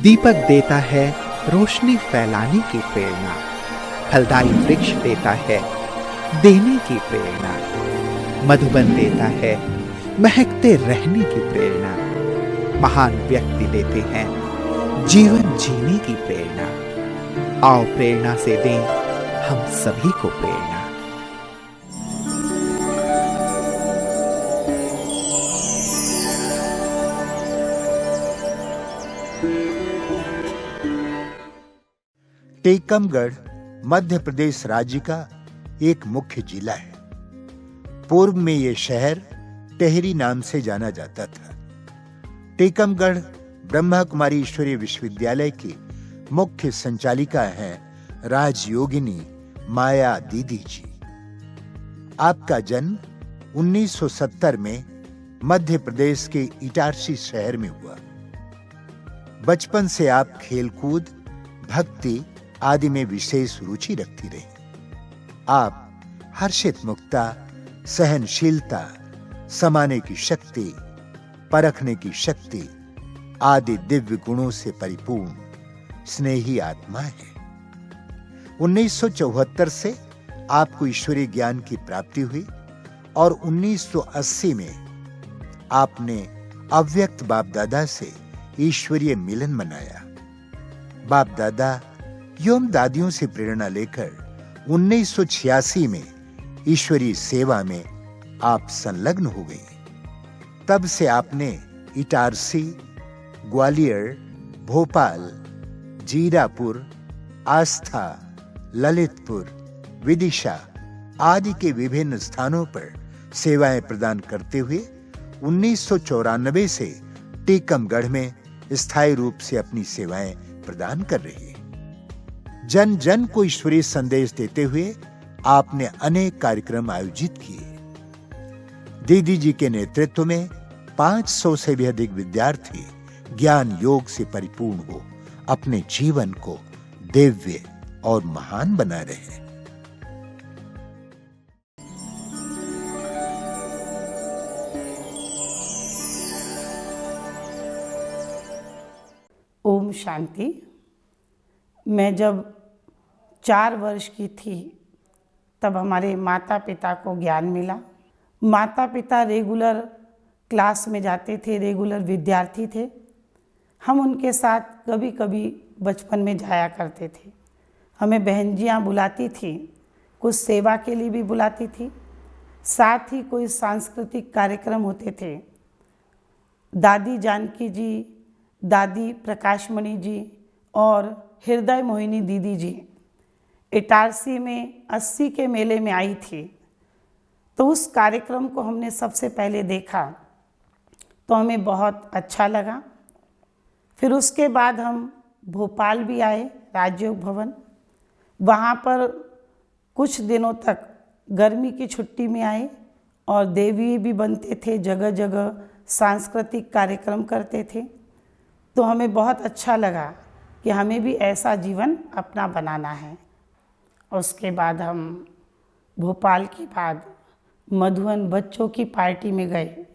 दीपक देता है रोशनी फैलाने की प्रेरणा, फलदायी वृक्ष देता है देने की प्रेरणा, मधुबन देता है महकते रहने की प्रेरणा, महान व्यक्ति देते हैं जीवन जीने की प्रेरणा। आओ प्रेरणा से दें हम सभी को प्रेरणा। टीकमगढ़ मध्य प्रदेश राज्य का एक मुख्य जिला है। पूर्व में यह शहर टेहरी नाम से जाना जाता था। टीकमगढ़ ब्रह्मा कुमारी ईश्वरीय विश्वविद्यालय की मुख्य संचालिका हैं राजयोगिनी माया दीदी जी। आपका जन्म 1970 में मध्य प्रदेश के इटारसी शहर में हुआ। बचपन से आप खेलकूद, भक्ति आदि में विशेष रुचि रखती रही। आप हर्षित मुक्ता, सहनशीलता, समाने की शक्ति, परखने की शक्ति आदि दिव्य गुणों से परिपूर्ण स्नेही आत्मा है। 1974 से आपको ईश्वरीय ज्ञान की प्राप्ति हुई और 1980 में आपने अव्यक्त बाप दादा से ईश्वरीय मिलन मनाया। बाप दादा एवं दादियों से प्रेरणा लेकर 1986 में ईश्वरीय सेवा में आप संलग्न हो गई। तब से आपने इटारसी, ग्वालियर, भोपाल, जीरापुर, आस्था, ललितपुर, विदिशा आदि के विभिन्न स्थानों पर सेवाएं प्रदान करते हुए 1994 से टीकमगढ़ में स्थायी रूप से अपनी सेवाएं प्रदान कर रही है। जन जन को ईश्वरीय संदेश देते हुए आपने अनेक कार्यक्रम आयोजित किए। दीदी जी के नेतृत्व में 500 से भी अधिक विद्यार्थी ज्ञान योग से परिपूर्ण हो अपने जीवन को दिव्य और महान बना रहे हैं। ओम शांति। मैं जब 4 वर्ष की थी तब हमारे माता पिता को ज्ञान मिला। माता पिता रेगुलर क्लास में जाते थे, रेगुलर विद्यार्थी थे। हम उनके साथ कभी कभी बचपन में जाया करते थे। हमें बहनजियाँ बुलाती थी, कुछ सेवा के लिए भी बुलाती थी। साथ ही कोई सांस्कृतिक कार्यक्रम होते थे। दादी जानकी जी, दादी प्रकाशमणि जी और हृदय मोहिनी दीदी जी इटारसी में 80 के मेले में आई थी। तो उस कार्यक्रम को हमने सबसे पहले देखा तो हमें बहुत अच्छा लगा। फिर उसके बाद हम भोपाल भी आए, राजयोग भवन। वहाँ पर कुछ दिनों तक गर्मी की छुट्टी में आए और देवी भी बनते थे, जगह जगह सांस्कृतिक कार्यक्रम करते थे। तो हमें बहुत अच्छा लगा कि हमें भी ऐसा जीवन अपना बनाना है। उसके बाद हम भोपाल के बाद मधुबन बच्चों की पार्टी में गए।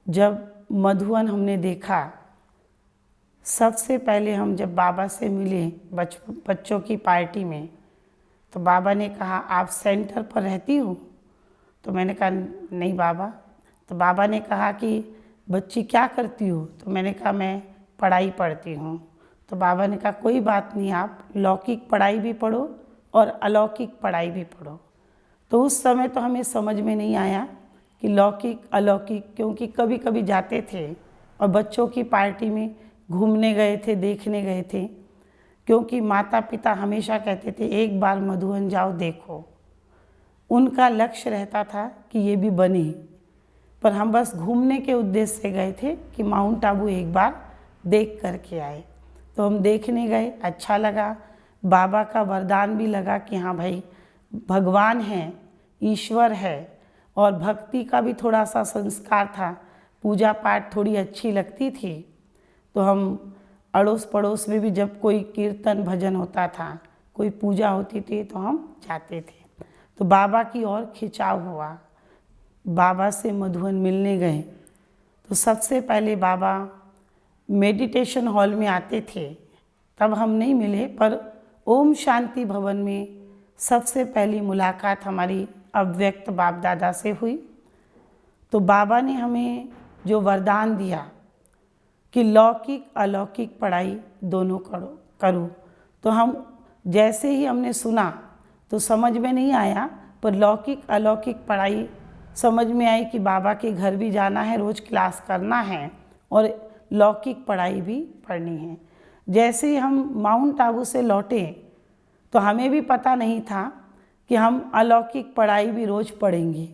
जब मधुबन हमने देखा, सबसे पहले हम जब बाबा से मिले बच्चों की पार्टी में, तो बाबा ने कहा आप सेंटर पर रहती हो? तो मैंने कहा नहीं बाबा। तो बाबा ने कहा कि बच्ची क्या करती हो? तो मैंने कहा मैं पढ़ाई पढ़ती हूँ। तो बाबा ने कहा कोई बात नहीं, आप लौकिक पढ़ाई भी पढ़ो और अलौकिक पढ़ाई भी पढ़ो। तो उस समय तो हमें समझ में नहीं आया कि लौकिक अलौकिक, क्योंकि कभी कभी जाते थे और बच्चों की पार्टी में घूमने गए थे, देखने गए थे। क्योंकि माता पिता हमेशा कहते थे एक बार मधुबन जाओ देखो। उनका लक्ष्य रहता था कि ये भी बने, पर हम बस घूमने के उद्देश्य से गए थे कि माउंट आबू एक बार देख करके आए। तो हम देखने गए, अच्छा लगा। बाबा का वरदान भी लगा कि हाँ भाई भगवान है, ईश्वर है, और भक्ति का भी थोड़ा सा संस्कार था। पूजा पाठ थोड़ी अच्छी लगती थी। तो हम अड़ोस पड़ोस में भी जब कोई कीर्तन भजन होता था, कोई पूजा होती थी, तो हम जाते थे। तो बाबा की ओर खिंचाव हुआ। बाबा से मधुबन मिलने गए तो सबसे पहले बाबा मेडिटेशन हॉल में आते थे, तब हम नहीं मिले, पर ओम शांति भवन में सबसे पहली मुलाकात हमारी अव्यक्त बाप दादा से हुई। तो बाबा ने हमें जो वरदान दिया कि लौकिक अलौकिक पढ़ाई दोनों करूँ, तो हम जैसे ही हमने सुना तो समझ में नहीं आया, पर लौकिक अलौकिक पढ़ाई समझ में आई कि बाबा के घर भी जाना है, रोज़ क्लास करना है और लौकिक पढ़ाई भी पढ़नी है। जैसे ही हम माउंट आबू से लौटे तो हमें भी पता नहीं था कि हम अलौकिक पढ़ाई भी रोज़ पढ़ेंगे।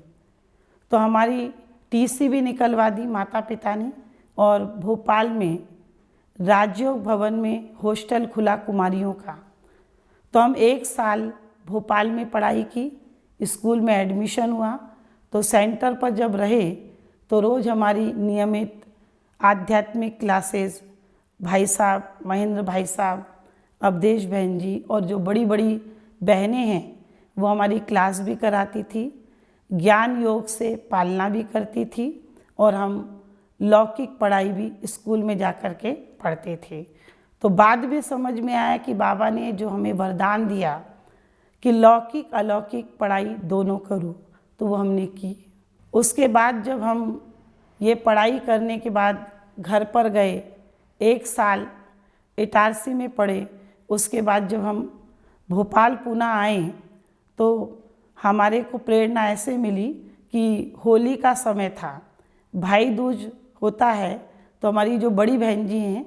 तो हमारी टीसी भी निकलवा दी माता पिता ने, और भोपाल में राजयोग भवन में हॉस्टल खुला कुमारियों का। तो हम 1 साल भोपाल में पढ़ाई की, स्कूल में एडमिशन हुआ। तो सेंटर पर जब रहे तो रोज़ हमारी नियमित आध्यात्मिक क्लासेस भाई साहब, महेंद्र भाई साहब, अवधेश बहन जी और जो बड़ी बड़ी बहनें हैं वो हमारी क्लास भी कराती थी, ज्ञान योग से पालना भी करती थी, और हम लौकिक पढ़ाई भी स्कूल में जा कर के पढ़ते थे। तो बाद में समझ में आया कि बाबा ने जो हमें वरदान दिया कि लौकिक अलौकिक पढ़ाई दोनों करूँ, तो वो हमने की। उसके बाद जब हम ये पढ़ाई करने के बाद घर पर गए, 1 साल इटारसी में पढ़े। उसके बाद जब हम भोपाल पुनः आए तो हमारे को प्रेरणा ऐसे मिली कि होली का समय था, भाई दूज होता है। तो हमारी जो बड़ी बहन जी हैं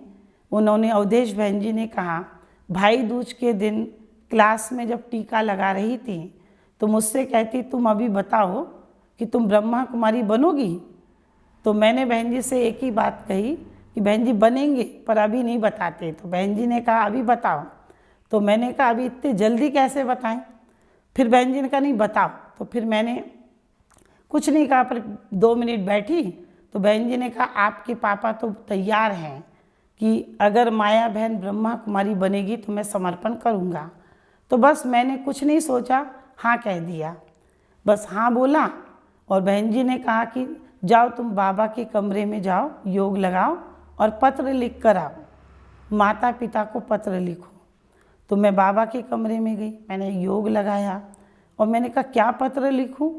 उन्होंने, अवधेश बहन जी ने कहा, भाई दूज के दिन क्लास में जब टीका लगा रही थी तो मुझसे कहती, तुम अभी बताओ कि तुम ब्रह्मा कुमारी बनोगी। तो मैंने बहन जी से एक ही बात कही कि बहन जी बनेंगे, पर अभी नहीं बताते। तो बहन जी ने कहा अभी बताओ। तो मैंने कहा अभी इतने जल्दी कैसे बताएं। फिर बहन जी ने कहा नहीं बताओ। तो फिर मैंने कुछ नहीं कहा, पर 2 मिनट बैठी तो बहन जी ने कहा आपके पापा तो तैयार हैं कि अगर माया बहन ब्रह्मा कुमारी बनेगी तो मैं समर्पण करूँगा। तो बस मैंने कुछ नहीं सोचा, हाँ कह दिया। बस हाँ बोला, और बहन जी ने कहा कि जाओ तुम बाबा के कमरे में जाओ, योग लगाओ और पत्र लिख कर आओ, माता पिता को पत्र लिखो। तो मैं बाबा के कमरे में गई, मैंने योग लगाया और मैंने कहा क्या पत्र लिखूं,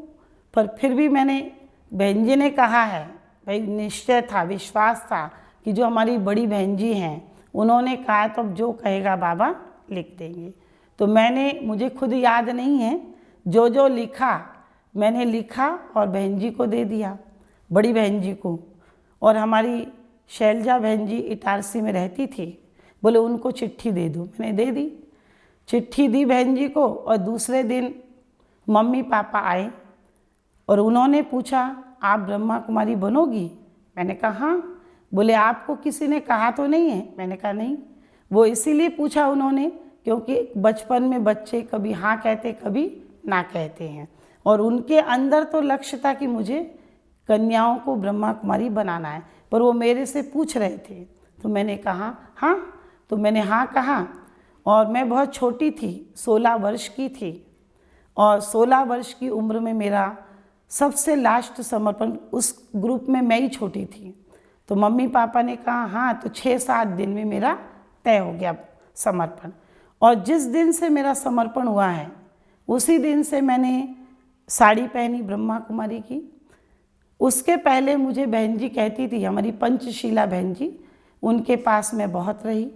पर फिर भी मैंने, बहन जी ने कहा है, भाई निश्चय था, विश्वास था कि जो हमारी बड़ी बहन जी हैं उन्होंने कहा तो अब जो कहेगा बाबा लिख देंगे। तो मैंने, मुझे खुद याद नहीं है, जो जो लिखा मैंने लिखा और बहन जी को दे दिया, बड़ी बहन जी को। और हमारी शैलजा बहन जी इटारसी में रहती थी, बोले उनको चिट्ठी दे दो, मैंने दे दी, चिट्ठी दी बहन जी को। और दूसरे दिन मम्मी पापा आए और उन्होंने पूछा आप ब्रह्मा कुमारी बनोगी, मैंने कहा हाँ। बोले आपको किसी ने कहा तो नहीं है, मैंने कहा नहीं। वो इसीलिए पूछा उन्होंने क्योंकि बचपन में बच्चे कभी हाँ कहते कभी ना कहते हैं, और उनके अंदर तो लक्ष्य था कि मुझे कन्याओं को ब्रह्मा कुमारी बनाना है, पर वो मेरे से पूछ रहे थे। तो मैंने कहा हाँ, तो मैंने हाँ कहा। और मैं बहुत छोटी थी, 16 वर्ष की थी, और 16 वर्ष की उम्र में मेरा सबसे लास्ट समर्पण, उस ग्रुप में मैं ही छोटी थी। तो मम्मी पापा ने कहा हाँ, तो 6-7 दिन में मेरा तय हो गया समर्पण। और जिस दिन से मेरा समर्पण हुआ है उसी दिन से मैंने साड़ी पहनी ब्रह्मा कुमारी की। उसके पहले मुझे बहन जी कहती थी, हमारी पंचशीला बहन जी, उनके पास मैं बहुत रही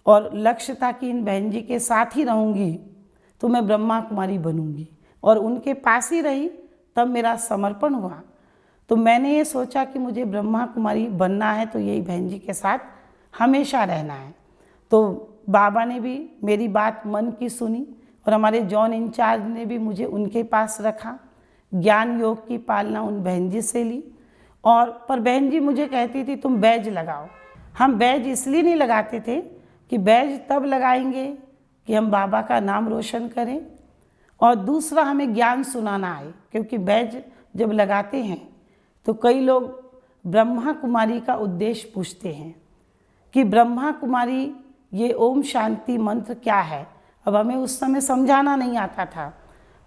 और लक्ष्य था कि इन बहन जी के साथ ही रहूँगी तो मैं ब्रह्मा कुमारी बनूँगी, और उनके पास ही रही, तब मेरा समर्पण हुआ। तो मैंने ये सोचा कि मुझे ब्रह्मा कुमारी बनना है तो यही बहन जी के साथ हमेशा रहना है। तो बाबा ने भी मेरी बात मन की सुनी और हमारे जॉन इंचार्ज ने भी मुझे उनके पास रखा। ज्ञान योग की पालना उन बहन जी से ली, और पर बहन जी मुझे कहती थी तुम बैज लगाओ। हम बैज इसलिए नहीं लगाते थे कि बैज तब लगाएंगे कि हम बाबा का नाम रोशन करें, और दूसरा हमें ज्ञान सुनाना आए, क्योंकि बैज जब लगाते हैं तो कई लोग ब्रह्मा कुमारी का उद्देश्य पूछते हैं कि ब्रह्मा कुमारी ये ओम शांति मंत्र क्या है। अब हमें उस समय समझाना नहीं आता था,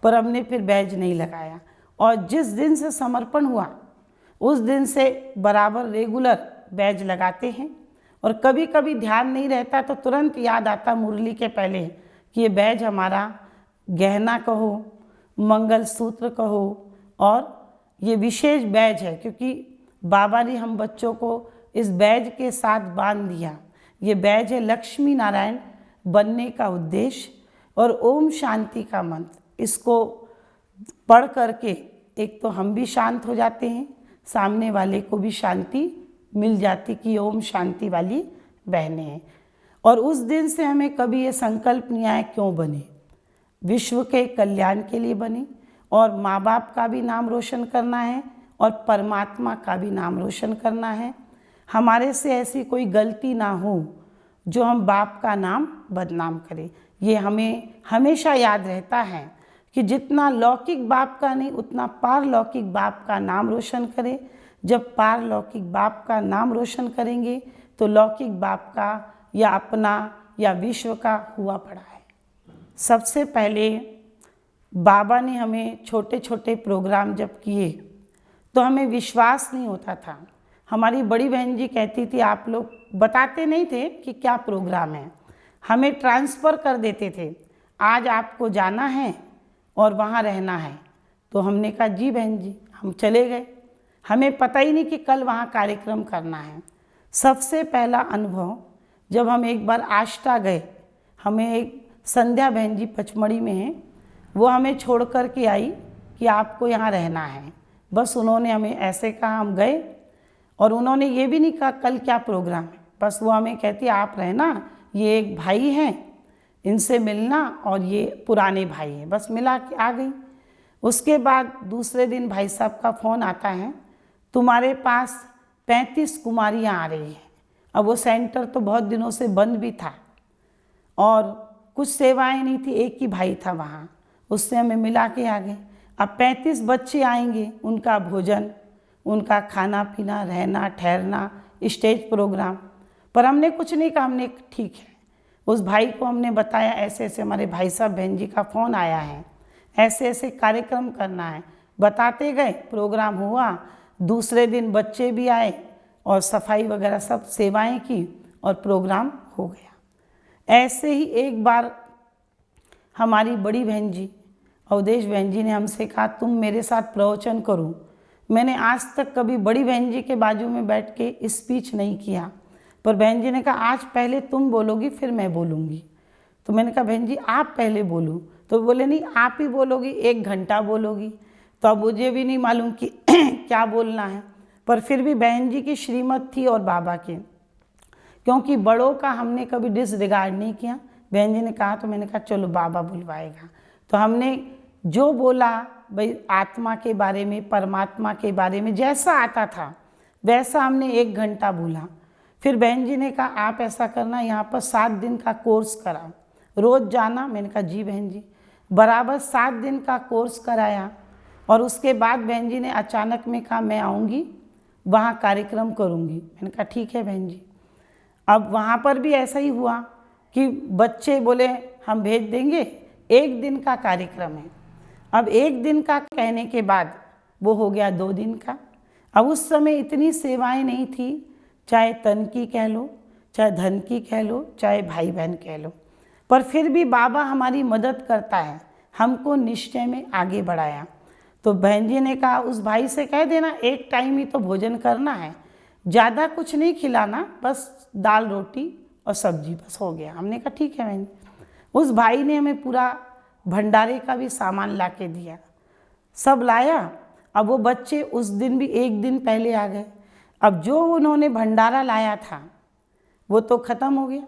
पर हमने फिर बैज नहीं लगाया, और जिस दिन से समर्पण हुआ उस दिन से बराबर रेगुलर बैज लगाते हैं। और कभी कभी ध्यान नहीं रहता तो तुरंत याद आता मुरली के पहले कि ये बैज हमारा गहना कहो, मंगलसूत्र कहो, और ये विशेष बैज है क्योंकि बाबा ने हम बच्चों को इस बैज के साथ बांध दिया। ये बैज है लक्ष्मी नारायण बनने का उद्देश्य और ओम शांति का मंत्र। इसको पढ़ करके एक तो हम भी शांत हो जाते हैं, सामने वाले को भी शांति मिल जाती कि ओम शांति वाली बहनें हैं। और उस दिन से हमें कभी ये संकल्प नहीं आया क्यों बने, विश्व के कल्याण के लिए बने और माँ बाप का भी नाम रोशन करना है और परमात्मा का भी नाम रोशन करना है। हमारे से ऐसी कोई गलती ना हो जो हम बाप का नाम बदनाम करें। ये हमें हमेशा याद रहता है कि जितना लौकिक बाप का नहीं उतना पारलौकिक बाप का नाम रोशन करें। जब पारलौकिक बाप का नाम रोशन करेंगे तो लौकिक बाप का या अपना या विश्व का हुआ पड़ा है। सबसे पहले बाबा ने हमें छोटे छोटे प्रोग्राम जब किए तो हमें विश्वास नहीं होता था। हमारी बड़ी बहन जी कहती थी आप लोग बताते नहीं थे कि क्या प्रोग्राम है, हमें ट्रांसफ़र कर देते थे, आज आपको जाना है और वहाँ रहना है। तो हमने कहा जी बहन जी, हम चले गए। हमें पता ही नहीं कि कल वहाँ कार्यक्रम करना है। सबसे पहला अनुभव जब हम एक बार आष्टा गए, हमें एक संध्या बहन जी पचमढ़ी में हैं, वो हमें छोड़ कर के आई कि आपको यहाँ रहना है। बस उन्होंने हमें ऐसे कहा, हम गए और उन्होंने ये भी नहीं कहा कल क्या प्रोग्राम है, बस वो हमें कहती आप रहना, ये एक भाई हैं, इनसे मिलना और ये पुराने भाई हैं। बस मिला के आ गई। उसके बाद दूसरे दिन भाई साहब का फ़ोन आता है, तुम्हारे पास 35 कुमारियाँ आ रही हैं। अब वो सेंटर तो बहुत दिनों से बंद भी था और कुछ सेवाएं नहीं थी, एक ही भाई था वहाँ, उससे हमें मिला के आ गए। अब 35 बच्चे आएंगे, उनका भोजन, उनका खाना पीना, रहना ठहरना, स्टेज प्रोग्राम। पर हमने कुछ नहीं कहा, हमने ठीक है। उस भाई को हमने बताया ऐसे ऐसे हमारे भाई साहब बहन जी का फ़ोन आया है, ऐसे ऐसे कार्यक्रम करना है। बताते गए, प्रोग्राम हुआ। दूसरे दिन बच्चे भी आए और सफाई वगैरह सब सेवाएं की और प्रोग्राम हो गया। ऐसे ही एक बार हमारी बड़ी बहन जी अवधेश बहन जी ने हमसे कहा तुम मेरे साथ प्रवचन करो। मैंने आज तक कभी बड़ी बहन जी के बाजू में बैठ के स्पीच नहीं किया, पर बहन जी ने कहा आज पहले तुम बोलोगी फिर मैं बोलूँगी। तो मैंने कहा बहन जी आप पहले बोलो। तो बोले नहीं आप ही बोलोगी, 1 घंटा बोलोगी। तो अब मुझे भी नहीं मालूम कि क्या बोलना है, पर फिर भी बहन जी की श्रीमत थी और बाबा की, क्योंकि बड़ों का हमने कभी डिसरिगार्ड नहीं किया। बहन जी ने कहा तो मैंने कहा चलो बाबा बुलवाएगा। तो हमने जो बोला भाई आत्मा के बारे में, परमात्मा के बारे में जैसा आता था वैसा हमने 1 घंटा बोला। फिर बहन जी ने कहा आप ऐसा करना, यहाँ पर 7 दिन का कोर्स करा, रोज़ जाना। मैंने कहा जी बहन जी। बराबर 7 दिन का कोर्स कराया और उसके बाद बहन जी ने अचानक में कहा मैं आऊँगी, वहाँ कार्यक्रम करूँगी। मैंने कहा ठीक है बहन जी। अब वहाँ पर भी ऐसा ही हुआ कि बच्चे बोले हम भेज देंगे, 1 दिन का कार्यक्रम है। अब 1 दिन का कहने के बाद वो हो गया 2 दिन का। अब उस समय इतनी सेवाएं नहीं थी, चाहे तन की कह लो, चाहे धन की कह लो, चाहे भाई बहन कह लो, पर फिर भी बाबा हमारी मदद करता है, हमको निश्चय में आगे बढ़ाया। तो बहन जी ने कहा उस भाई से कह देना 1 टाइम ही तो भोजन करना है, ज़्यादा कुछ नहीं खिलाना, बस दाल रोटी और सब्जी बस हो गया। हमने कहा ठीक है बहन। उस भाई ने हमें पूरा भंडारे का भी सामान ला के दिया, सब लाया। अब वो बच्चे उस दिन भी 1 दिन पहले आ गए। अब जो उन्होंने भंडारा लाया था वो तो ख़त्म हो गया।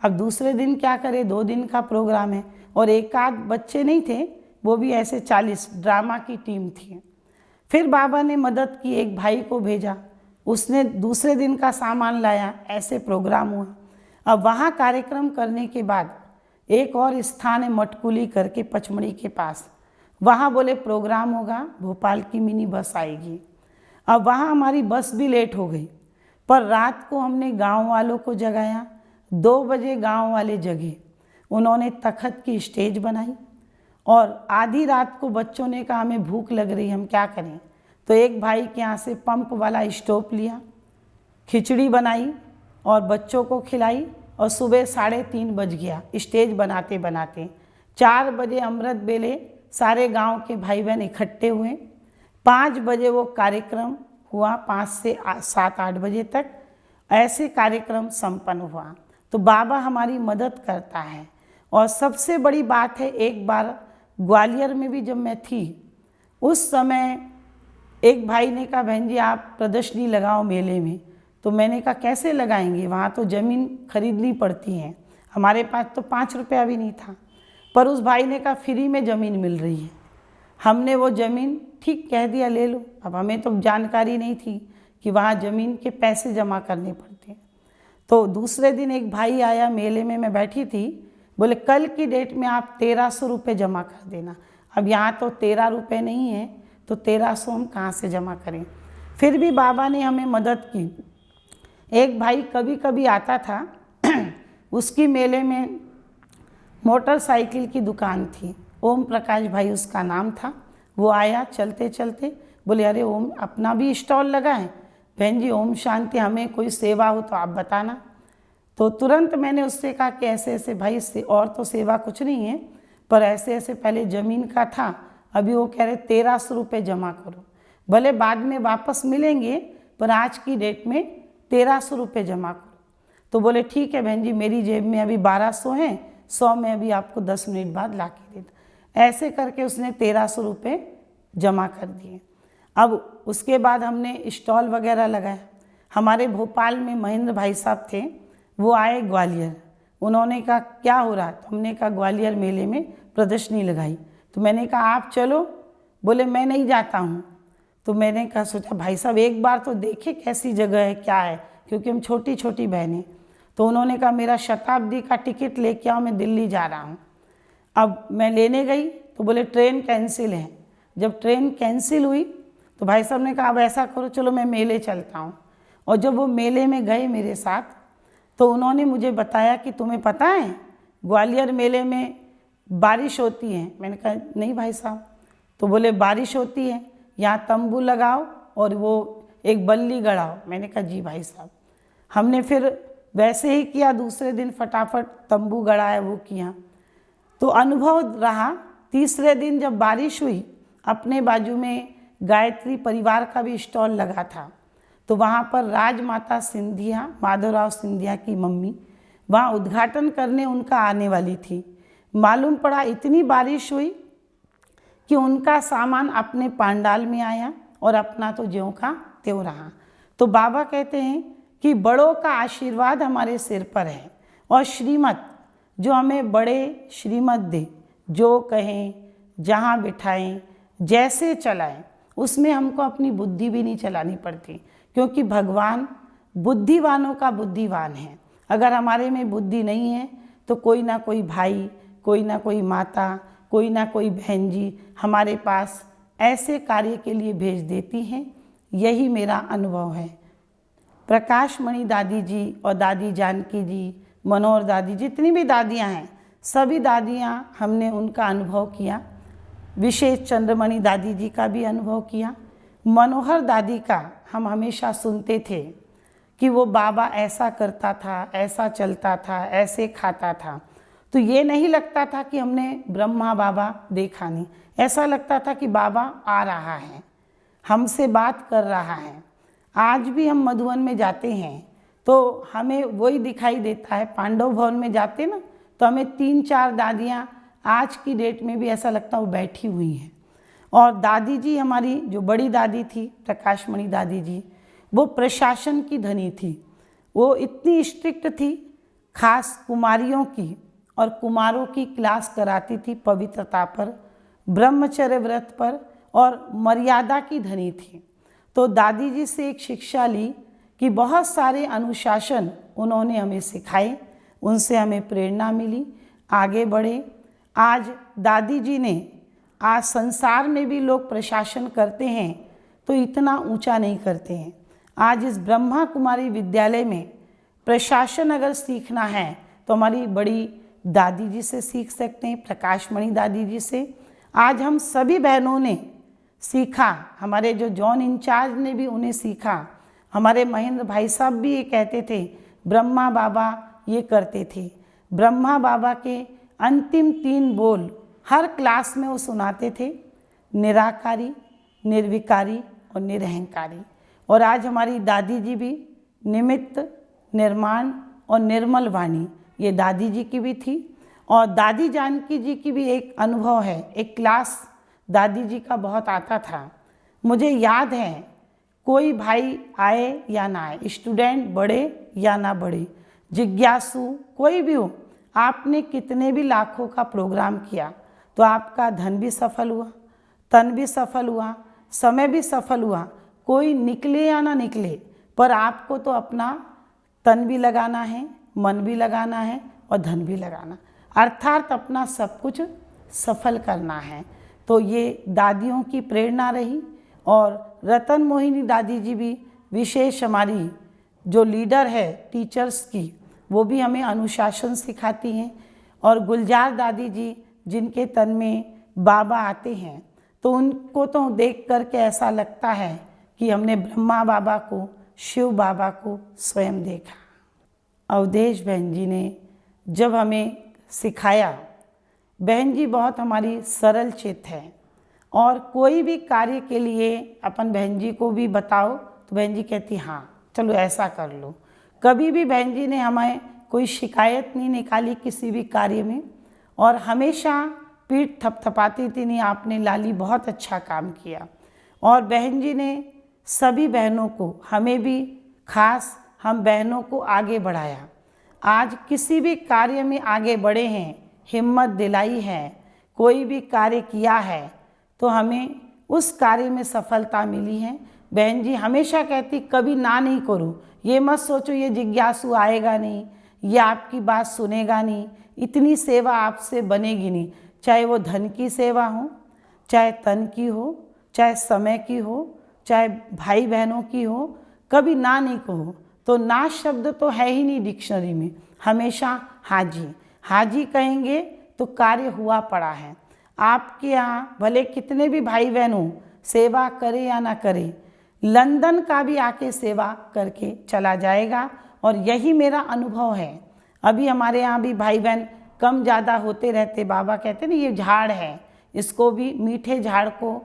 अब दूसरे दिन क्या करें, 2 दिन का प्रोग्राम है और 1 आध बच्चे नहीं थे, वो भी ऐसे 40 ड्रामा की टीम थी। फिर बाबा ने मदद की, एक भाई को भेजा, उसने दूसरे दिन का सामान लाया, ऐसे प्रोग्राम हुआ। अब वहाँ कार्यक्रम करने के बाद एक और स्थान है मटकुली करके पचमढ़ी के पास, वहाँ बोले प्रोग्राम होगा, भोपाल की मिनी बस आएगी। अब वहाँ हमारी बस भी लेट हो गई, पर रात को हमने गांव वालों को जगाया। 2 बजे गांव वाले जगे, उन्होंने तखत की स्टेज बनाई और आधी रात को बच्चों ने कहा हमें भूख लग रही, हम क्या करें। तो एक भाई के यहाँ से पंप वाला स्टोव लिया, खिचड़ी बनाई और बच्चों को खिलाई और सुबह 3:30 बज गया स्टेज बनाते बनाते। 4 बजे अमृत बेले सारे गांव के भाई बहन इकट्ठे हुए। 5 बजे वो कार्यक्रम हुआ, 5 से 7-8 बजे तक ऐसे कार्यक्रम संपन्न हुआ। तो बाबा हमारी मदद करता है। और सबसे बड़ी बात है, एक बार ग्वालियर में भी जब मैं थी, उस समय एक भाई ने कहा बहन जी आप प्रदर्शनी लगाओ मेले में। तो मैंने कहा कैसे लगाएंगे, वहाँ तो ज़मीन खरीदनी पड़ती है, हमारे पास तो 5 रुपया भी नहीं था। पर उस भाई ने कहा फ्री में ज़मीन मिल रही है। हमने वो ज़मीन ठीक कह दिया ले लो। अब हमें तो जानकारी नहीं थी कि वहाँ ज़मीन के पैसे जमा करने पड़ते हैं। तो दूसरे दिन एक भाई आया, मेले में मैं बैठी थी, बोले कल की डेट में आप 1300 रुपये जमा कर देना। अब यहाँ तो 13 रुपये नहीं है, तो 1300 हम कहाँ से जमा करें। फिर भी बाबा ने हमें मदद की। एक भाई कभी कभी आता था उसकी मेले में मोटरसाइकिल की दुकान थी, ओम प्रकाश भाई उसका नाम था। वो आया चलते चलते, बोले अरे ओम अपना भी स्टॉल लगा है। बहन जी ओम शांति, हमें कोई सेवा हो तो आप बताना। तो तुरंत मैंने उससे कहा कि ऐसे ऐसे भाई से और तो सेवा कुछ नहीं है, पर ऐसे ऐसे पहले ज़मीन का था, अभी वो कह रहे 1300 रुपये जमा करो, भले बाद में वापस मिलेंगे पर आज की डेट में 1300 रुपये जमा करो। तो बोले ठीक है बहन जी, मेरी जेब में अभी 1200 हैं, 100 में अभी आपको 10 मिनट बाद ला के देता। ऐसे करके उसने 1300 रुपये जमा कर दिए। अब उसके बाद हमने स्टॉल वगैरह लगाया। हमारे भोपाल में महेंद्र भाई साहब थे, वो आए ग्वालियर। उन्होंने कहा क्या हो रहा है, तो हमने कहा ग्वालियर मेले में प्रदर्शनी लगाई। तो मैंने कहा आप चलो, बोले मैं नहीं जाता हूँ। तो मैंने कहा सोचा भाई साहब एक बार तो देखे कैसी जगह है क्या है, क्योंकि हम छोटी छोटी बहनें। तो उन्होंने कहा मेरा शताब्दी का टिकट लेके आओ, मैं दिल्ली जा रहा हूँ। अब मैं लेने गई तो बोले ट्रेन कैंसिल है। जब ट्रेन कैंसिल हुई तो भाई साहब ने कहा अब ऐसा करो चलो मैं मेले चलता हूँ। और जब वो मेले में गए मेरे साथ, तो उन्होंने मुझे बताया कि तुम्हें पता है ग्वालियर मेले में बारिश होती है। मैंने कहा नहीं भाई साहब। तो बोले बारिश होती है, यहाँ तंबू लगाओ और वो एक बल्ली गड़ाओ। मैंने कहा जी भाई साहब। हमने फिर वैसे ही किया, दूसरे दिन फटाफट तंबू गड़ाया, वो किया। तो अनुभव रहा। तीसरे दिन जब बारिश हुई, अपने बाजू में गायत्री परिवार का भी स्टॉल लगा था, तो वहाँ पर राजमाता सिंधिया, माधवराव सिंधिया की मम्मी वहाँ उद्घाटन करने उनका आने वाली थी। मालूम पड़ा इतनी बारिश हुई कि उनका सामान अपने पांडाल में आया और अपना तो ज्यों का त्यों रहा। तो बाबा कहते हैं कि बड़ों का आशीर्वाद हमारे सिर पर है और श्रीमत जो हमें बड़े श्रीमत दे, जो कहें, जहाँ बिठाएं, जैसे चलाएं, उसमें हमको अपनी बुद्धि भी नहीं चलानी पड़ती, क्योंकि भगवान बुद्धिवानों का बुद्धिवान है। अगर हमारे में बुद्धि नहीं है तो कोई ना कोई भाई, कोई ना कोई माता, कोई ना कोई बहन जी हमारे पास ऐसे कार्य के लिए भेज देती हैं। यही मेरा अनुभव है। प्रकाश मणि दादी जी और दादी जानकी जी, मनोहर दादी, जितनी भी दादियाँ हैं, सभी दादियाँ हमने उनका अनुभव किया। विशेष चंद्रमणि दादी जी का भी अनुभव किया। मनोहर दादी का हम हमेशा सुनते थे कि वो बाबा ऐसा करता था, ऐसा चलता था, ऐसे खाता था। तो ये नहीं लगता था कि हमने ब्रह्मा बाबा देखा नहीं, ऐसा लगता था कि बाबा आ रहा है, हमसे बात कर रहा है। आज भी हम मधुबन में जाते हैं तो हमें वही दिखाई देता है। पांडव भवन में जाते ना, तो हमें 3-4 दादियाँ आज की डेट में भी ऐसा लगता है वो बैठी हुई हैं। और दादी जी हमारी जो बड़ी दादी थी, प्रकाशमणि दादी जी, वो प्रशासन की धनी थी। वो इतनी स्ट्रिक्ट थी, खास कुमारियों की और कुमारों की क्लास कराती थी पवित्रता पर, ब्रह्मचर्य व्रत पर और मर्यादा की धनी थी। तो दादी जी से एक शिक्षा ली कि बहुत सारे अनुशासन उन्होंने हमें सिखाए, उनसे हमें प्रेरणा मिली, आगे बढ़े। आज दादी जी ने, आज संसार में भी लोग प्रशासन करते हैं तो इतना ऊंचा नहीं करते हैं। आज इस ब्रह्मा कुमारी विद्यालय में प्रशासन अगर सीखना है तो हमारी बड़ी दादी जी से सीख सकते हैं, प्रकाशमणि दादी जी से। आज हम सभी बहनों ने सीखा, हमारे जो जॉन इंचार्ज ने भी उन्हें सीखा। हमारे महेंद्र भाई साहब भी ये कहते थे, ब्रह्मा बाबा ये करते थे। ब्रह्मा बाबा के अंतिम 3 बोल हर क्लास में वो सुनाते थे, निराकारी, निर्विकारी और निरहंकारी। और आज हमारी दादी जी भी निमित्त, निर्माण और निर्मल वाणी, ये दादी जी की भी थी। और दादी जानकी जी की भी एक अनुभव है, एक क्लास दादी जी का बहुत आता था। मुझे याद है, कोई भाई आए या ना आए, स्टूडेंट बढ़े या ना बढ़े, जिज्ञासु कोई भी हो, आपने कितने भी लाखों का प्रोग्राम किया तो आपका धन भी सफल हुआ, तन भी सफल हुआ, समय भी सफल हुआ। कोई निकले या ना निकले, पर आपको तो अपना तन भी लगाना है, मन भी लगाना है और धन भी लगाना, अर्थात अपना सब कुछ सफल करना है। तो ये दादियों की प्रेरणा रही। और रतन मोहिनी दादी जी भी विशेष हमारी जो लीडर है टीचर्स की, वो भी हमें अनुशासन सिखाती हैं। और गुलजार दादी जी जिनके तन में बाबा आते हैं, तो उनको तो देख करके ऐसा लगता है कि हमने ब्रह्मा बाबा को, शिव बाबा को स्वयं देखा। अवधेश बहन जी ने जब हमें सिखाया, बहन जी बहुत हमारी सरल चित्त है, और कोई भी कार्य के लिए अपन बहन जी को भी बताओ तो बहन जी कहती हाँ चलो ऐसा कर लो। कभी भी बहन जी ने हमें कोई शिकायत नहीं निकाली किसी भी कार्य में, और हमेशा पीठ थपथपाती थी, नहीं आपने लाली बहुत अच्छा काम किया। और बहन जी ने सभी बहनों को, हमें भी खास हम बहनों को आगे बढ़ाया। आज किसी भी कार्य में आगे बढ़े हैं, हिम्मत दिलाई है, कोई भी कार्य किया है तो हमें उस कार्य में सफलता मिली है। बहन जी हमेशा कहती कभी ना नहीं करो, ये मत सोचो ये जिज्ञासु आएगा नहीं, ये आपकी बात सुनेगा नहीं, इतनी सेवा आपसे बनेगी नहीं। चाहे वो धन की सेवा हो, चाहे तन की हो, चाहे समय की हो, चाहे भाई बहनों की हो, कभी ना नहीं कहो। तो ना शब्द तो है ही नहीं डिक्शनरी में, हमेशा हाजी हाजी कहेंगे तो कार्य हुआ पड़ा है। आपके यहाँ भले कितने भी भाई बहन हो, सेवा करे या ना करे, लंदन का भी आके सेवा करके चला जाएगा। और यही मेरा अनुभव है। अभी हमारे यहाँ भी भाई बहन कम ज़्यादा होते रहते। बाबा कहते ना ये झाड़ है, इसको भी, मीठे झाड़ को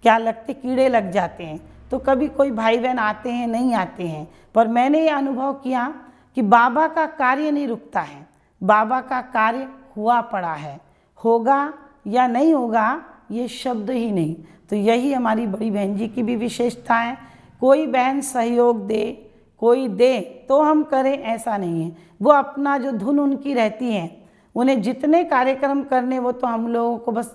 क्या लगते, कीड़े लग जाते हैं। तो कभी कोई भाई बहन आते हैं, नहीं आते हैं, पर मैंने ये अनुभव किया कि बाबा का कार्य नहीं रुकता है, बाबा का कार्य हुआ पड़ा है। होगा या नहीं होगा ये शब्द ही नहीं। तो यही हमारी बड़ी बहन जी की भी विशेषता है। कोई बहन सहयोग दे, कोई दे तो हम करें, ऐसा नहीं है। वो अपना जो धुन उनकी रहती है, उन्हें जितने कार्यक्रम करने वो तो हम लोगों को बस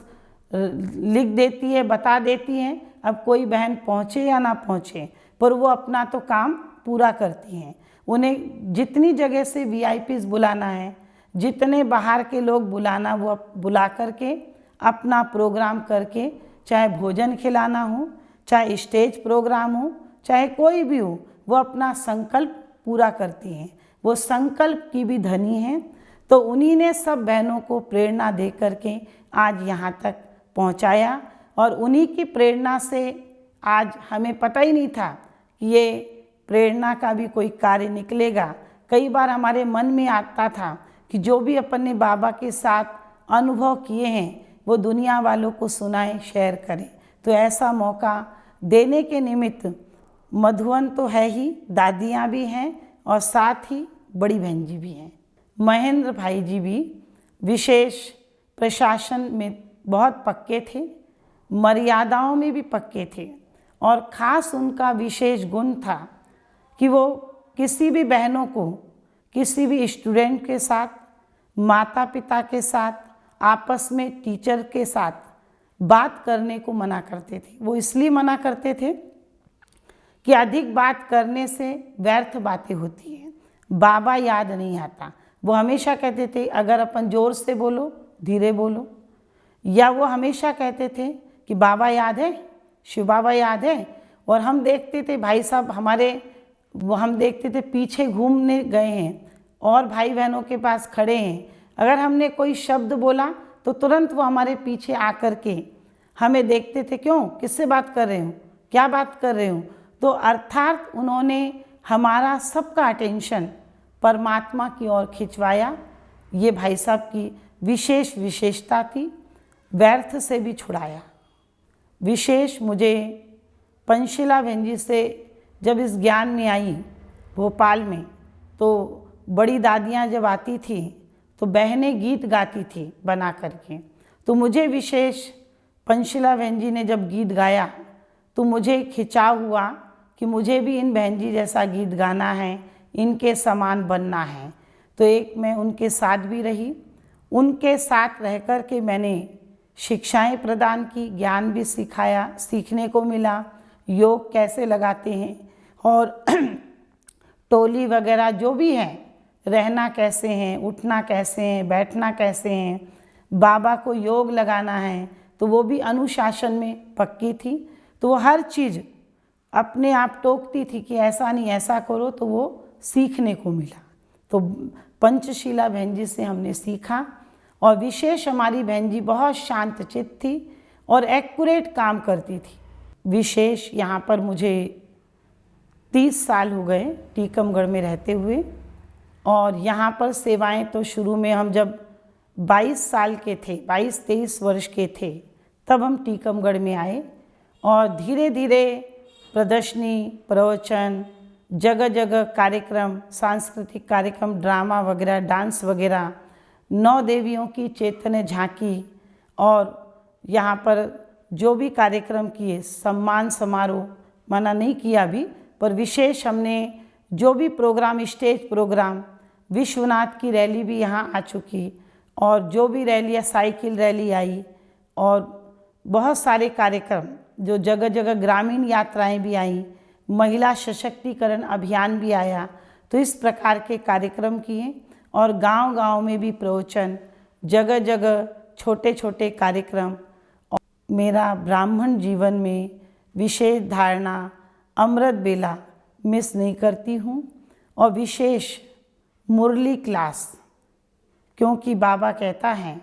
लिख देती है, बता देती हैं। अब कोई बहन पहुँचे या ना पहुँचे, पर वो अपना तो काम पूरा करती हैं। उन्हें जितनी जगह से VIPs बुलाना है, जितने बाहर के लोग बुलाना, वो बुला करके अपना प्रोग्राम करके, चाहे भोजन खिलाना हो, चाहे स्टेज प्रोग्राम हो, चाहे कोई भी हो, वो अपना संकल्प पूरा करती हैं। वो संकल्प की भी धनी हैं। तो उन्हीं ने सब बहनों को प्रेरणा दे करके आज यहाँ तक पहुँचाया। और उन्हीं की प्रेरणा से आज हमें पता ही नहीं था कि ये प्रेरणा का भी कोई कार्य निकलेगा। कई बार हमारे मन में आता था कि जो भी अपन ने बाबा के साथ अनुभव किए हैं वो दुनिया वालों को सुनाएं, शेयर करें। तो ऐसा मौका देने के निमित्त मधुवन तो है ही, दादियाँ भी हैं और साथ ही बड़ी बहन जी भी हैं। महेंद्र भाई जी भी विशेष प्रशासन में बहुत पक्के थे, मर्यादाओं में भी पक्के थे। और ख़ास उनका विशेष गुण था कि वो किसी भी बहनों को, किसी भी स्टूडेंट के साथ, माता पिता के साथ, आपस में टीचर के साथ बात करने को मना करते थे। वो इसलिए मना करते थे कि अधिक बात करने से व्यर्थ बातें होती हैं, बाबा याद नहीं आता। वो हमेशा कहते थे अगर अपन ज़ोर से बोलो, धीरे बोलो। या वो हमेशा कहते थे कि बाबा याद है, शिव बाबा याद है। और हम देखते थे भाई साहब हमारे, वो हम देखते थे पीछे घूमने गए हैं और भाई बहनों के पास खड़े हैं। अगर हमने कोई शब्द बोला तो तुरंत वो हमारे पीछे आकर के हमें देखते थे, क्यों, किससे बात कर रहे हो, क्या बात कर रहे हो। तो अर्थात उन्होंने हमारा सबका अटेंशन परमात्मा की ओर खिंचवाया। ये भाई साहब की विशेष विशेषता थी। व्यर्थ से भी छुड़ाया। विशेष मुझे पंचशीला बहन जी से जब इस ज्ञान में आई भोपाल में, तो बड़ी दादियाँ जब आती थी तो बहनें गीत गाती थी बना करके। तो मुझे विशेष पंचशीला बहन जी ने जब गीत गाया तो मुझे खिंचाव हुआ कि मुझे भी इन बहन जी जैसा गीत गाना है, इनके समान बनना है। तो एक मैं उनके साथ भी रही। उनके साथ रह कर के मैंने शिक्षाएं प्रदान की, ज्ञान भी सिखाया, सीखने को मिला योग कैसे लगाते हैं और टोली वगैरह जो भी है, रहना कैसे हैं, उठना कैसे हैं, बैठना कैसे हैं, बाबा को योग लगाना है तो वो भी अनुशासन में पक्की थी। तो वो हर चीज़ अपने आप टोकती थी कि ऐसा नहीं ऐसा करो, तो वो सीखने को मिला। तो पंचशीला बहन जी से हमने सीखा। और विशेष हमारी बहन जी बहुत शांत चित्त थी और एक्यूरेट काम करती थी। विशेष यहाँ पर मुझे 30 साल हो गए टीकमगढ़ में रहते हुए। और यहाँ पर सेवाएं तो शुरू में हम जब 22 साल के थे, 22-23 वर्ष के थे, तब हम टीकमगढ़ में आए। और धीरे धीरे प्रदर्शनी, प्रवचन, जगह जगह कार्यक्रम, सांस्कृतिक कार्यक्रम, ड्रामा वगैरह, डांस वगैरह, 9 देवियों की चैतन्य झांकी और यहाँ पर जो भी कार्यक्रम किए, सम्मान समारोह मना नहीं किया अभी, पर विशेष हमने जो भी प्रोग्राम, स्टेज प्रोग्राम, विश्वनाथ की रैली भी यहाँ आ चुकी और जो भी रैलियाँ, साइकिल रैली आई और बहुत सारे कार्यक्रम, जो जगह जगह ग्रामीण यात्राएं भी आई, महिला सशक्तिकरण अभियान भी आया। तो इस प्रकार के कार्यक्रम किए और गांव-गांव में भी प्रवचन, जगह जगह छोटे छोटे कार्यक्रम। और मेरा ब्राह्मण जीवन में विशेष धारणा अमृत बेला मिस नहीं करती हूँ। और विशेष मुरली क्लास, क्योंकि बाबा कहता है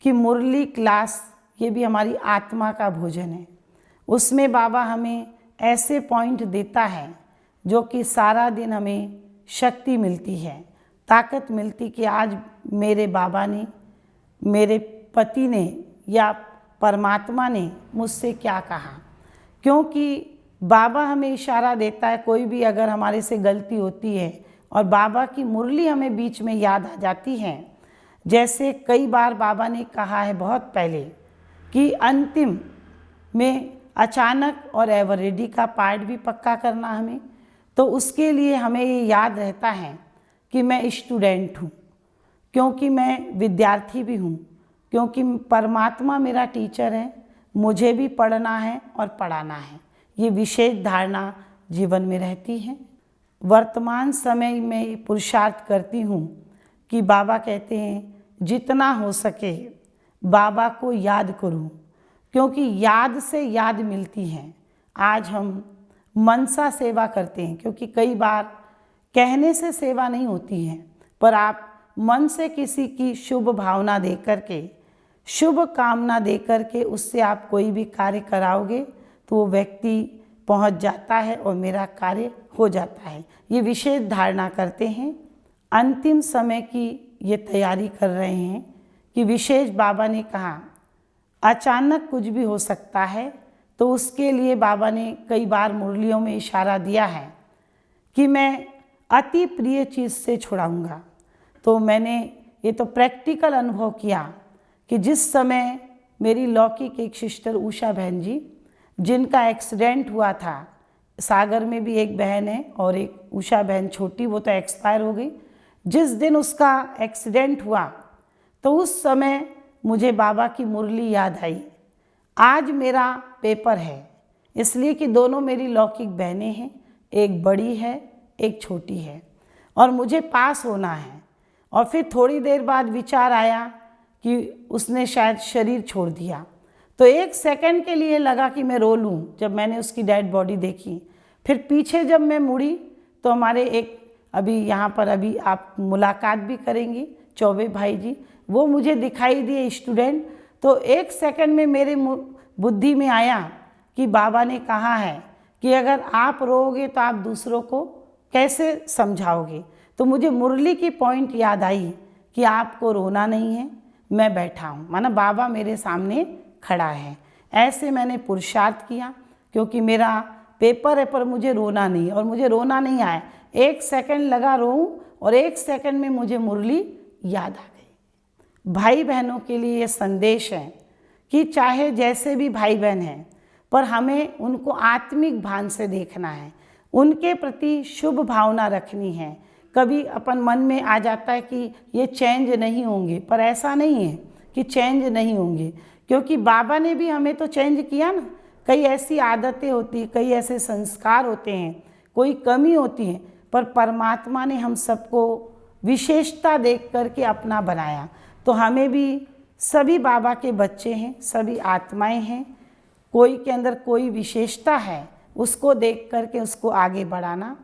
कि मुरली क्लास ये भी हमारी आत्मा का भोजन है। उसमें बाबा हमें ऐसे पॉइंट देता है जो कि सारा दिन हमें शक्ति मिलती है, ताकत मिलती कि आज मेरे बाबा ने, मेरे पति ने या परमात्मा ने मुझसे क्या कहा। क्योंकि बाबा हमें इशारा देता है, कोई भी अगर हमारे से गलती होती है और बाबा की मुरली हमें बीच में याद आ जाती है। जैसे कई बार बाबा ने कहा है बहुत पहले कि अंतिम में अचानक और एवर रेडी का पार्ट भी पक्का करना हमें, तो उसके लिए हमें ये याद रहता है कि मैं स्टूडेंट हूँ, क्योंकि मैं विद्यार्थी भी हूँ, क्योंकि परमात्मा मेरा टीचर है, मुझे भी पढ़ना है और पढ़ाना है। ये विशेष धारणा जीवन में रहती है। वर्तमान समय में पुरुषार्थ करती हूँ कि बाबा कहते हैं जितना हो सके बाबा को याद करूँ, क्योंकि याद से याद मिलती है। आज हम मनसा सेवा करते हैं, क्योंकि कई बार कहने से सेवा नहीं होती है, पर आप मन से किसी की शुभ भावना दे करके, शुभ कामना दे करके उससे आप कोई भी कार्य कराओगे तो वो व्यक्ति पहुंच जाता है और मेरा कार्य हो जाता है। ये विशेष धारणा करते हैं। अंतिम समय की ये तैयारी कर रहे हैं कि विशेष बाबा ने कहा अचानक कुछ भी हो सकता है, तो उसके लिए बाबा ने कई बार मुरलियों में इशारा दिया है कि मैं अति प्रिय चीज़ से छुड़ाऊंगा। तो मैंने ये तो प्रैक्टिकल अनुभव किया कि जिस समय मेरी लौकिक एक सिस्टर उषा बहन जी, जिनका एक्सीडेंट हुआ था, सागर में भी एक बहन है और एक उषा बहन छोटी, वो तो एक्सपायर हो गई। जिस दिन उसका एक्सीडेंट हुआ तो उस समय मुझे बाबा की मुरली याद आई। आज मेरा पेपर है, इसलिए कि दोनों मेरी लौकिक बहनें हैं, एक बड़ी है एक छोटी है, और मुझे पास होना है। और फिर थोड़ी देर बाद विचार आया कि उसने शायद शरीर छोड़ दिया, तो 1 सेकंड के लिए लगा कि मैं रो लूँ जब मैंने उसकी डेड बॉडी देखी। फिर पीछे जब मैं मुड़ी तो हमारे एक अभी यहाँ पर अभी आप मुलाकात भी करेंगी चौबे भाई जी, वो मुझे दिखाई दिए स्टूडेंट। तो 1 सेकंड में मेरे बुद्धि में आया कि बाबा ने कहा है कि अगर आप रोओगे तो आप दूसरों को कैसे समझाओगे। तो मुझे मुरली की पॉइंट याद आई कि आपको रोना नहीं है, मैं बैठा हूँ, माना बाबा मेरे सामने खड़ा है। ऐसे मैंने पुरुषार्थ किया, क्योंकि मेरा पेपर है पर मुझे रोना नहीं, और मुझे रोना नहीं आया। 1 सेकंड लगा रोऊं और 1 सेकंड में मुझे मुरली याद आ गई। भाई बहनों के लिए ये संदेश है कि चाहे जैसे भी भाई बहन हैं, पर हमें उनको आत्मिक भान से देखना है, उनके प्रति शुभ भावना रखनी है। कभी अपन मन में आ जाता है कि ये चेंज नहीं होंगे, पर ऐसा नहीं है कि चेंज नहीं होंगे, क्योंकि बाबा ने भी हमें तो चेंज किया ना। कई ऐसी आदतें होती, कई ऐसे संस्कार होते हैं, कोई कमी होती है, पर परमात्मा ने हम सबको विशेषता देख करके अपना बनाया। तो हमें भी, सभी बाबा के बच्चे हैं, सभी आत्माएं हैं, कोई के अंदर कोई विशेषता है, उसको देख करके उसको आगे बढ़ाना,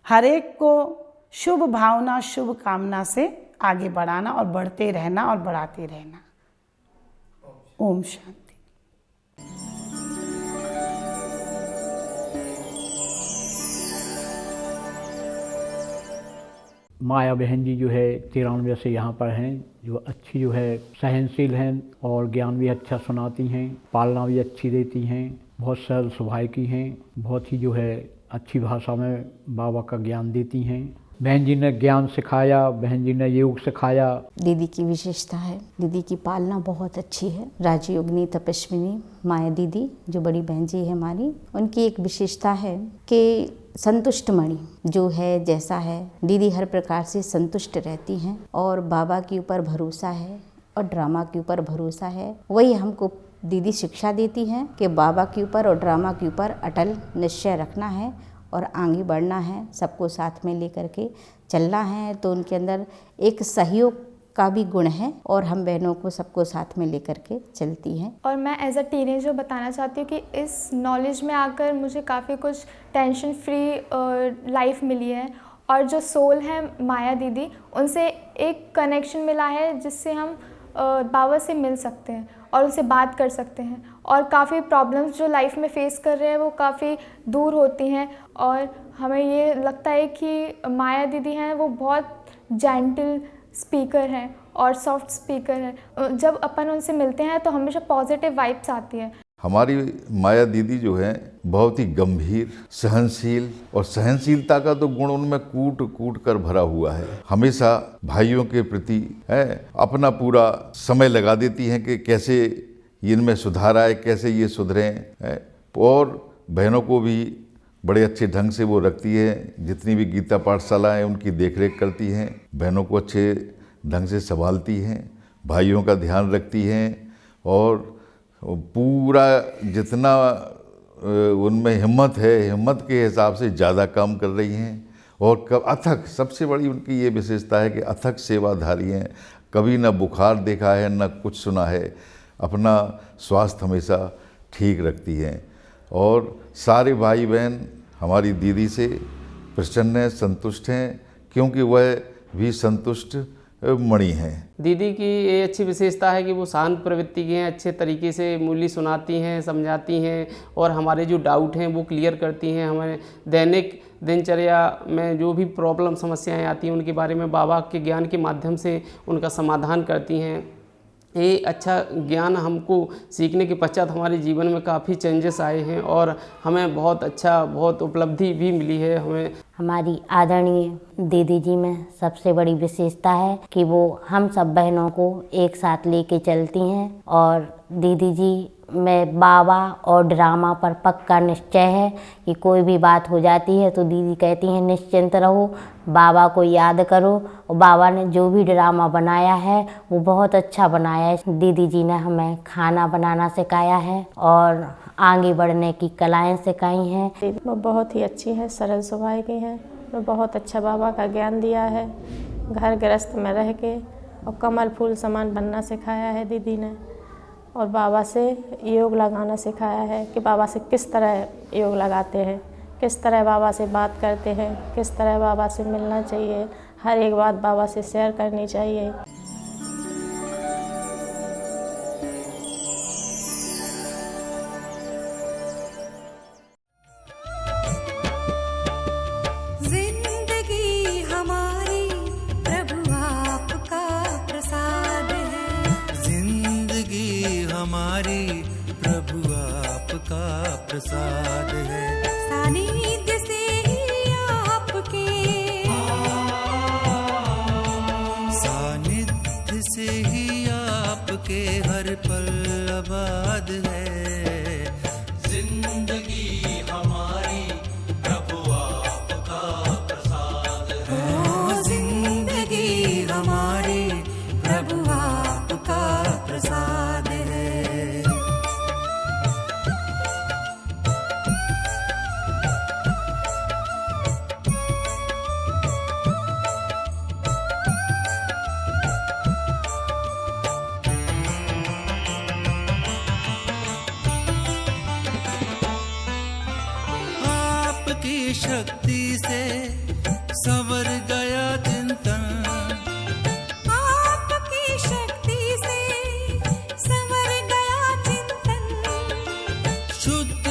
हर एक को शुभ भावना शुभ कामना से आगे बढ़ाना और बढ़ते रहना और बढ़ाते रहना। ओम शांति। माया बहन जी जो है 93 से यहाँ पर हैं, जो अच्छी जो है सहनशील हैं और ज्ञान भी अच्छा सुनाती हैं, पालना भी अच्छी देती हैं, बहुत सरल स्वभाव की हैं, बहुत ही जो है अच्छी भाषा में बाबा का ज्ञान देती हैं। बहन जी ने ज्ञान सिखाया, बहन जी ने योग सिखाया। दीदी की विशेषता है, दीदी की पालना बहुत अच्छी है। राजयोगिनी तपस्विनी माया दीदी जो बड़ी बहन जी है हमारी, उनकी एक विशेषता है कि संतुष्ट मणि जो है जैसा है, दीदी हर प्रकार से संतुष्ट रहती हैं और बाबा के ऊपर भरोसा है और ड्रामा के ऊपर भरोसा है। वही हमको दीदी शिक्षा देती हैं कि बाबा के ऊपर और ड्रामा के ऊपर अटल निश्चय रखना है और आगे बढ़ना है, सबको साथ में लेकर के चलना है। तो उनके अंदर एक सहयोग का भी गुण है और हम बहनों को सबको साथ में लेकर के चलती हैं। और मैं एज अ टीनेजर बताना चाहती हूँ कि इस नॉलेज में आकर मुझे काफ़ी कुछ टेंशन फ्री लाइफ मिली है, और जो सोल है माया दीदी, उनसे एक कनेक्शन मिला है जिससे हम बाबा से मिल सकते हैं और उनसे बात कर सकते हैं, और काफ़ी प्रॉब्लम्स जो लाइफ में फेस कर रहे हैं वो काफ़ी दूर होती हैं। और हमें ये लगता है कि माया दीदी हैं वो बहुत जेंटल स्पीकर हैं और सॉफ्ट स्पीकर हैं। जब अपन उनसे मिलते हैं तो हमेशा पॉजिटिव वाइब्स आती हैं। हमारी माया दीदी जो है बहुत ही गंभीर, सहनशील, और सहनशीलता का तो गुण उनमें कूट कूट कर भरा हुआ है। हमेशा भाइयों के प्रति है अपना पूरा समय लगा देती हैं कि कैसे इनमें सुधार आए, कैसे ये सुधरें है। और बहनों को भी बड़े अच्छे ढंग से वो रखती है। जितनी भी गीता पाठशालाएँ उनकी देखरेख करती हैं, बहनों को अच्छे ढंग से संभालती हैं, भाइयों का ध्यान रखती हैं, और पूरा जितना उनमें हिम्मत है, हिम्मत के हिसाब से ज़्यादा काम कर रही हैं। और अथक, सबसे बड़ी उनकी ये विशेषता है कि अथक सेवाधारी हैं। कभी ना बुखार देखा है, ना कुछ सुना है। अपना स्वास्थ्य हमेशा ठीक रखती हैं, और सारे भाई बहन हमारी दीदी से प्रसन्न हैं, संतुष्ट हैं, क्योंकि वह भी संतुष्ट मणि हैं। दीदी की ये अच्छी विशेषता है कि वो शांत प्रवृत्ति की हैं, अच्छे तरीके से मूल्य सुनाती हैं, समझाती हैं, और हमारे जो डाउट हैं वो क्लियर करती हैं। हमें दैनिक दिनचर्या में जो भी प्रॉब्लम समस्याएं आती हैं उनके बारे में बाबा के ज्ञान के माध्यम से उनका समाधान करती हैं। ये अच्छा ज्ञान हमको सीखने के पश्चात हमारे जीवन में काफ़ी चेंजेस आए हैं, और हमें बहुत उपलब्धि भी मिली है। हमारी आदरणीय दीदी जी में सबसे बड़ी विशेषता है कि वो हम सब बहनों को एक साथ लेके चलती हैं, और दीदी जी में बाबा और ड्रामा पर पक्का निश्चय है कि कोई भी बात हो जाती है तो दीदी कहती हैं निश्चिंत रहो, बाबा को याद करो, और बाबा ने जो भी ड्रामा बनाया है वो बहुत अच्छा बनाया है। दीदी जी ने हमें खाना बनाना सिखाया है और आगे बढ़ने की कलाएं सिखाई हैं। वो बहुत ही अच्छी है, सरल स्वभाव की है। वो बहुत अच्छा बाबा का ज्ञान दिया है, घर गृहस्थ में रह के, और कमल फूल समान बनना सिखाया है दीदी ने, और बाबा से योग लगाना सिखाया है कि बाबा से किस तरह योग लगाते हैं, किस तरह बाबा से बात करते हैं, किस तरह बाबा से मिलना चाहिए, हर एक बात बाबा से शेयर करनी चाहिए। जिंदगी हमारी आपका प्रसाद है। सानिध्य से ही आपके, सानिध्य से ही आपके हर पल आबाद है। जिंदगी हमारी प्रभु आपका प्रसाद है। जिंदगी हमारी प्रभु आपका प्रसाद है। आपकी शक्ति से संवर गया चिंतन, आपकी शक्ति से संवर गया चिंतन। शुद्ध